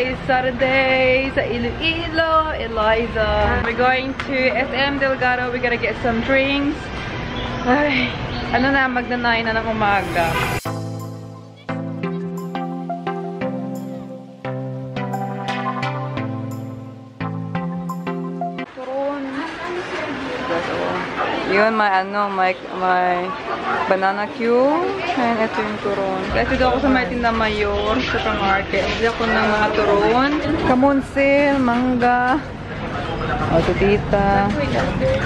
Today is Saturday sa Iloilo, Eliza. We're going to SM Delgado. We're gonna get some drinks. Ay, ano na, magna-9 na ng umaga. Turon. Yun, may banana queue. Ayan, ito yung turon. Kasi dito ako sa Martin na Mayor, supermarket. Hindi ako ng mga turon. Kamonsil, mangga. O, tutita.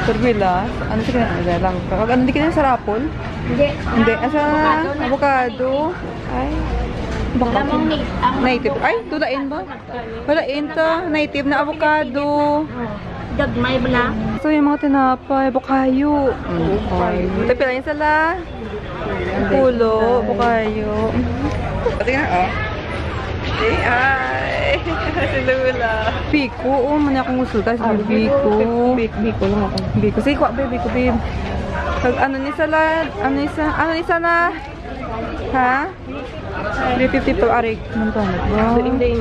Turbilas. Ano siya? Ano, hindi ka na sa rapol? Hindi. Asa na? Avocado. Ay. Baka native. Ay, tulain ba? Tulain to. Native na avocado. Dagmay bala. Ito yung mga tinapay. Bukayo. Ito pila yung sala. Pulo. Bukayo. Tingnan, oh. Ay. Si Lula. Biko. Oh, mani akong usulta. Biko. Biko lang ako. Biko. Sige, kwa, babe. Biko, babe. Ano ni sala? Ano ni sana? Ha? 350 per arik. Inday.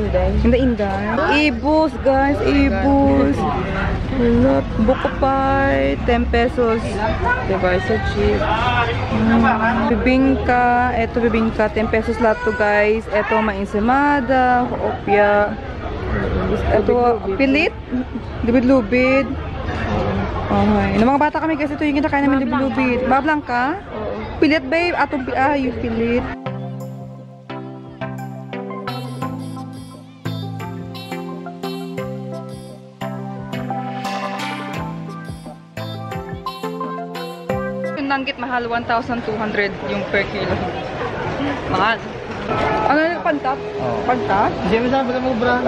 Ibus, guys. Ibus. Buko pie. 10 pesos. Diba? So cheap. Bibingka. Ito bibingka. 10 pesos lahat to, guys. Ito mainsemada. Opya. Ito pilit. Lubid-lubid. Okay. Nung mga bata kami, guys, ito yung kinakain namin lubid-lubid. Bablang ka? Pilit, babe. Yung pilit. Yung langgit, mahal. 1,200 yung per kilo. Mahal. Ano yung pantat? Pantat? Hindi mo sabi ka mo brand.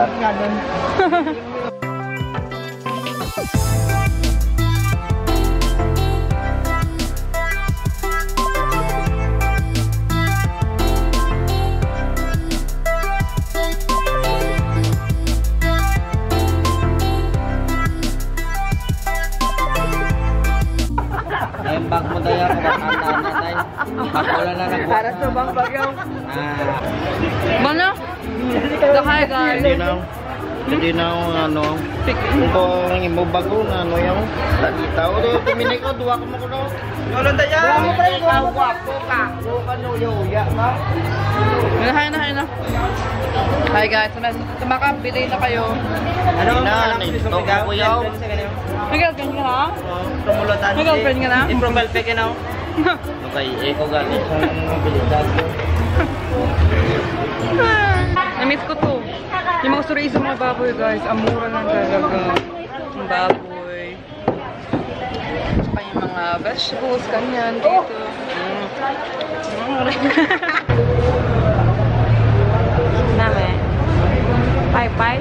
Bag mo tayo ako natay. Wala na lang. Para sa bang bagyaw. Mana? Dahay, guys. Hindi na ano. Kung imo bago na ano yung tagitaw. Tuminay ko, duwa ko mo ko no. Wala tayo. Wala tayo. Wapo ka. Ano yoya ma? Hay na. Hi guys, tumakabili na kayo. Ano na? Ito ko yaw. May girlfriend ka na? Tumulutan. May girlfriend ka na? I-profile pic na. Okay, eko gali. Na-miss ko to. Yung mga stories sa mga baboy, guys. Ang mura lang talaga. Ang baboy. Saka yung mga vegetables, kanyan dito. Name. Pai.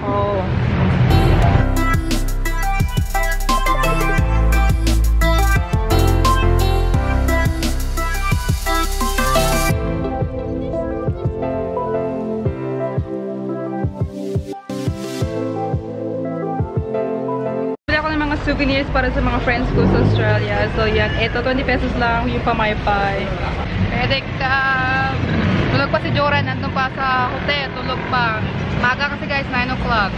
Oh. Souvenirs para sa mga friends ko sa Australia. So yan, ito 20 pesos lang yung pamaypay. Edek tulog pa si Joran, nandun pa sa hotel, tulog pa. Maga kasi guys, 9 o'clock.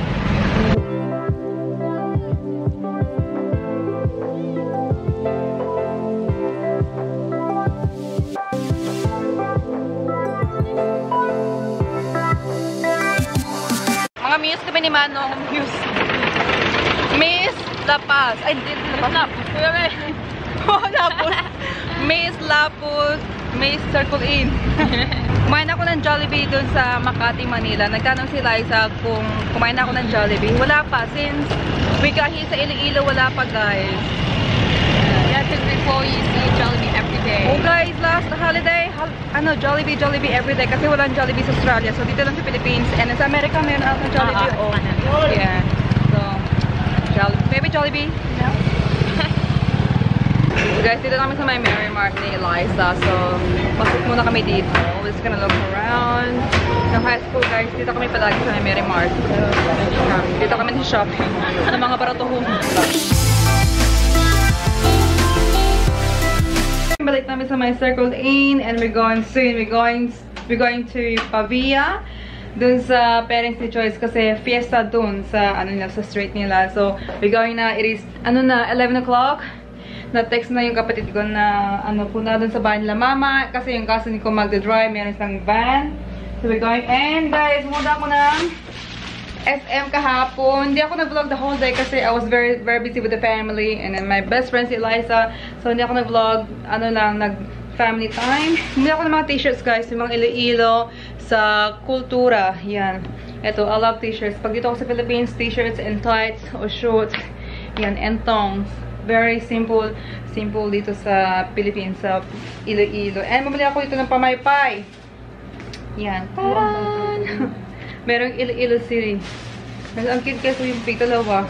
Mga muse kami ni Manong. Miss Lapaz. Ay, hindi Lapaz. Lapuz. Miss Lapuz. Miss Circle Inn. Kumain ako ng Jollibee dun sa Makati, Manila. Nagtanong si Liza kung kumain ako ng Jollibee. Wala pa. Since we got here sa Iloilo, wala pa, guys. Yeah, because before you see Jollibee every day. Oh, guys, last holiday, Jollibee everyday. Kasi walang Jollibee sa Australia. So, dito lang sa Philippines. And sa America, mayroon ako ng Jollibee. Yeah. So, maybe Jollibee? No. So guys, dito kami sa may Mary Mart ni Eliza. So, pasok muna kami dito. We're just gonna look around. Sa high school guys, dito kami palagi sa may Mary Mart. Dito kami sa shopping. Ano mga baratuhong. Balik namin sa my Circle Inn and we're going soon. We're going to Pavia. Dun sa parents ni Joyce kasi fiesta dun sa ano nila, sa street nila. So we're going na, it is ano na 11 o'clock. Na-text na yung kapatid ko na ano po na dun sa bahay nila mama kasi yung cousin ko magda-drive, meron isang van. So we're going, and guys, pumunta ako ng SM kahapon. Hindi ako nag-vlog the whole day kasi I was very busy with the family and then my best friend si Eliza. So hindi ako nag-vlog, ano lang, nag-family time. Hindi ako ng mga t-shirts guys, yung mga Iloilo sa kultura. Yan. Ito, I love t-shirts. Pag dito ako sa Philippines, t-shirts and tights or shorts. Yan, and thongs. Very simple. Simple dito sa Philippines, sa Iloilo. And bumili ako dito ng pamaypay. Yan. Taran! Merong Iloilo City. Mas ang cute kasi yung pig, dalawa.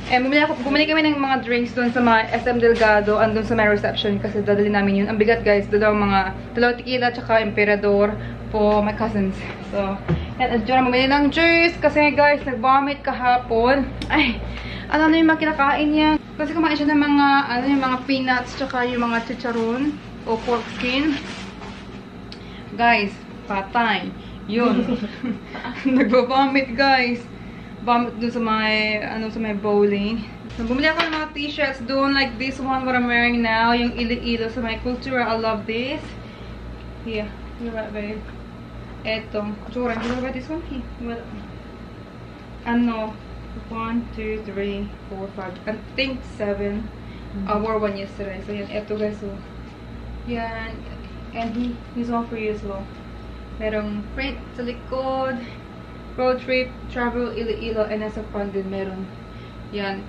And bumili kami ng mga drinks doon sa mga SM Delgado andun sa my reception kasi dadali namin yun. Ang bigat guys, dalawang tequila tsaka emperador for my cousins. So, yan, at dyan bumili ng juice kasi guys, nag-vomit kahapon. Ay, ano yung mga kinakain niya. Kasi kumain siya ng mga, ano yung mga peanuts tsaka yung mga chicharon o pork skin. Guys, patay. Yun. Nagbo-vomit guys. Vomit dun sa may, ano, sa may bowling. So, bumili ako ng mga t-shirts doon. Like this one, what I'm wearing now. Yung Iloilo sa may kultura. I love this. Here. You're right, babe. Eto. Kultura. You know about this one? Here. Well, ano. 1, 2, 3, 4, 5. I think 7. I wore one yesterday. So, yan. Eto guys. So, yan. And he's one for you as well. Merong print sa likod. Road trip, travel Iloilo, and nasa front din meron. Yan.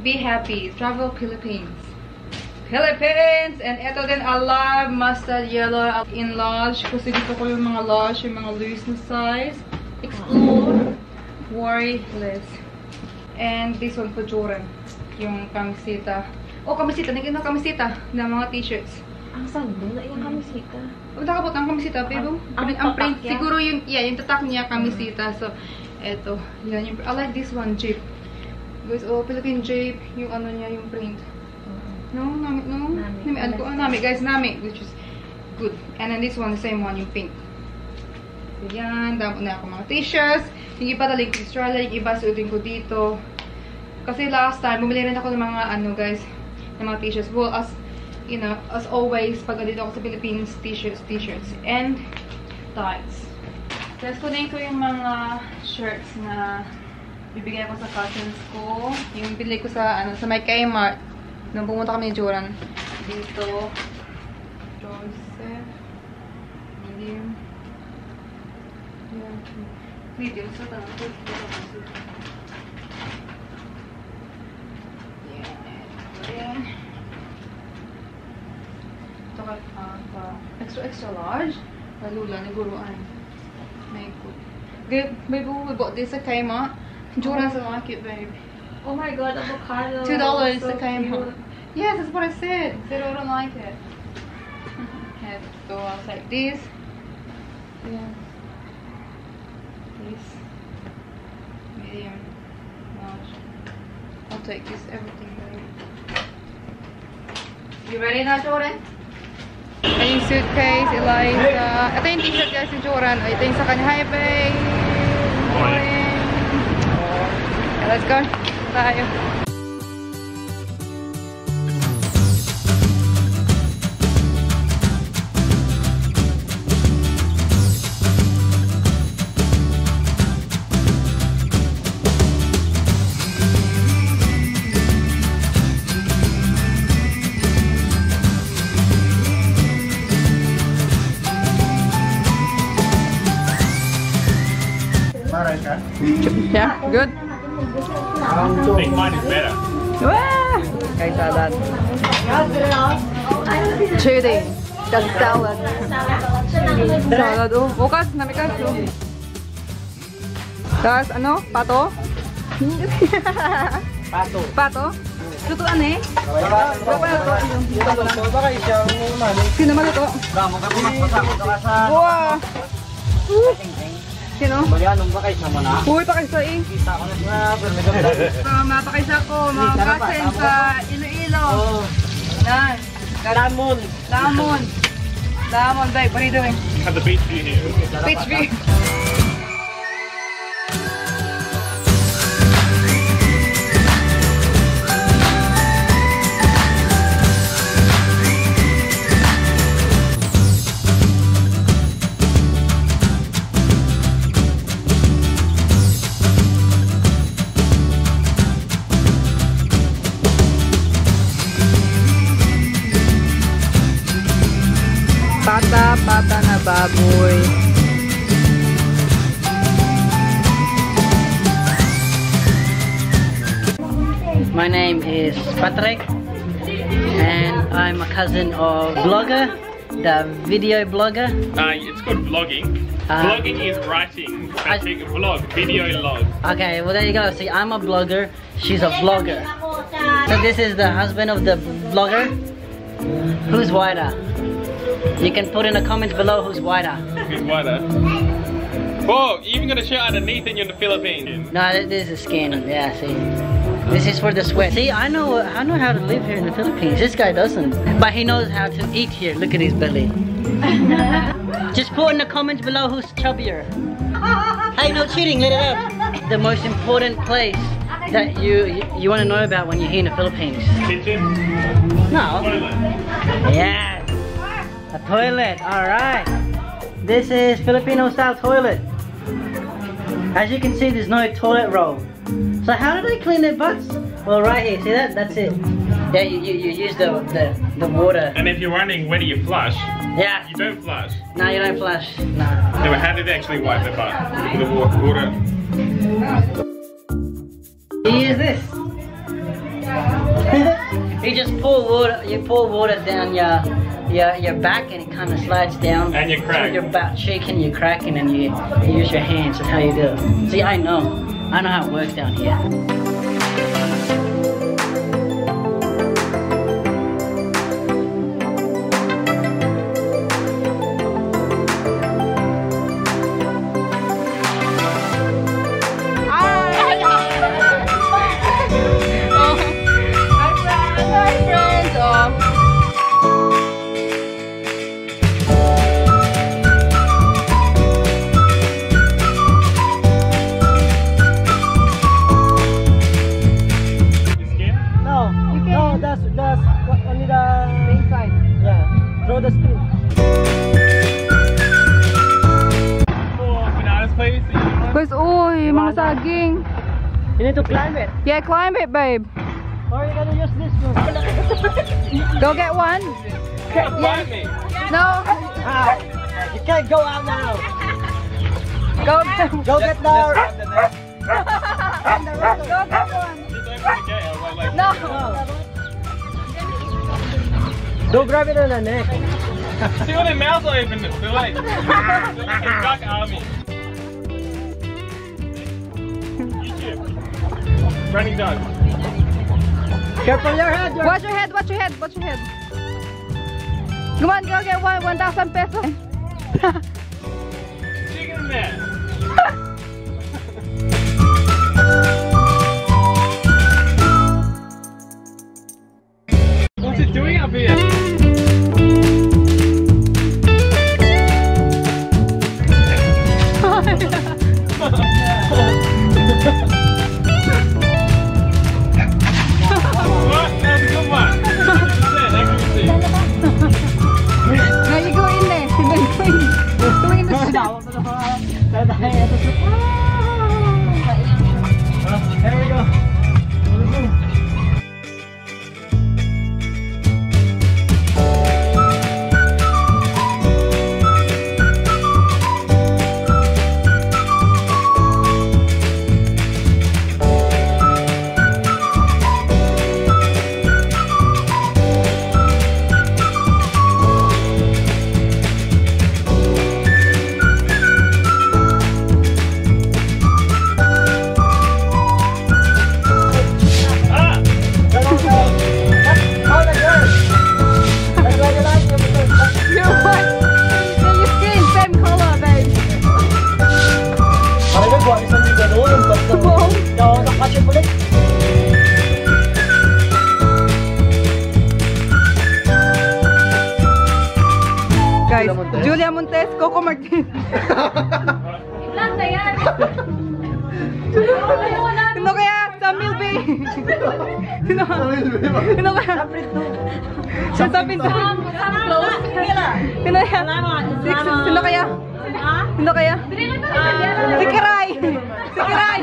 Be happy. Travel Philippines. Philippines! And ito din, I love mustard yellow in large. Kasi dito ko yung mga large, yung mga loose na size. Explore. Worry less. And this one for Joran. Yung kamisita. Oh, kamisita. Naging na kamisita na mga t-shirts. Ang sando na yung kamisita. Huwag nakabot ang kamisita, pero ang print, siguro yung, yeah, yung tatak niya kamisita. So, eto. Yan, yung, I like this one, Jeep. Guys, oh, Philippine Jeep, yung ano niya, yung print. No, nami, no? Nami, ko, nami, guys, nami, which is good. And then this one, the same one, yung pink. So, yan, damo na ako mga t-shirts. Yung iba taling Australia, yung iba suotin ko dito. Kasi last time, bumili rin ako ng mga, ano, guys, ng mga t-shirts. Well, as you know, as always, pag dito ako sa Philippines, t-shirts, and tights. Tapos kunin ko yung mga shirts na bibigay ko sa cousins ko. Yung bili ko sa, ano, sa my Kmart. Nung pumunta kami ni Joran. Dito. Joseph. Medium. Medium. So, tanong ko. Yan. Extra large. Lula, niguruan. May good. Babe, we bought this at Kmart. Jordan doesn't like it, babe. Oh my god, avocado. $2 so at Kmart. cute. Yes, that's what I said. They don't like it. Have to go out like this. Yeah. This. Medium. Large. I'll take this, everything, babe. You ready now, Jordan? Ito yung suitcase, Eliza. Ito yung t-shirt guys ni Joran. Ito yung sa kanya. Hi, babe. Morning. Okay, let's go. Tayo. Yeah, good. I think mine is better. Wow! Guys, salad. Chili. That's salad. Salad. Oh, bukas. Namikas. Oh. Tapos, ano? Pato? Pato. Pato? Lutuan eh. Berapa luto? Baka isang mali. Sino maluto? Damo ka sa Wah. Sino? Bayanong ba kayo sa mana? Uy, pakisa eh. Kita ko na pero Mapakisa ko, mga kasen sa Iloilo. Yan. Lamon. Lamon. Lamon, babe. What are you doing? Have the beach view here. Beach view. Pata na baboy. My name is Patrick and I'm a cousin of Blogger, the video blogger. It's called vlogging. Vlogging is writing. Patrick, vlog, video log. Okay, well there you go. See, I'm a blogger, she's a vlogger. So this is the husband of the vlogger. Who's whiter? You can put in the comments below who's whiter. Who's whiter? Whoa, you even got a shirt underneath and you're in the Philippines. No, this is skin. Yeah, see. This is for the sweat. See, I know how to live here in the Philippines. This guy doesn't. But he knows how to eat here. Look at his belly. Just put in the comments below who's chubbier. Hey, no cheating, let it out. The most important place that you want to know about when you're here in the Philippines. Kitchen? No. Toilet. Yes. A toilet, alright. This is Filipino style toilet. As you can see, there's no toilet roll. So how do they clean their butts? Well, right here, see that? That's it. Yeah, you use the water. And if you're wondering where do you flush, Yeah. you don't flush. No, you don't flush. No. No, how did they actually wipe their butt? With the water. You use this. You just pour water. You pour water down your back, and it kind of slides down. And you crack. So your butt shaking, you're cracking, and you use your hands. That's how you do it. See, I know how it works down here. Guys, uy, mga saging. You need to climb it. Yeah, climb it, babe. Or you gotta use this one. Go get one. Find me. No. You can't go out now. Go Go get the. Go get one. Just open the gate. I was like, No. Don't grab it on the neck. see all their mouths are open. They're like a duck army. YouTube. Running dogs. Careful your head. Watch your head, watch your head, watch your head. Come on, go get 1,000 pesos. Chicken man. What's it doing up here? What? That's a good one. 100% accuracy. Now you go in there. Go in the shop. There we go. Guys, Julia Montes, Coco Martin. Landa yan! Sino kaya? Samuel Bay. Sino kaya? Si Sapin. Sino kaya? Sino kaya? Sino kaya? Si Kiray. Si Kiray.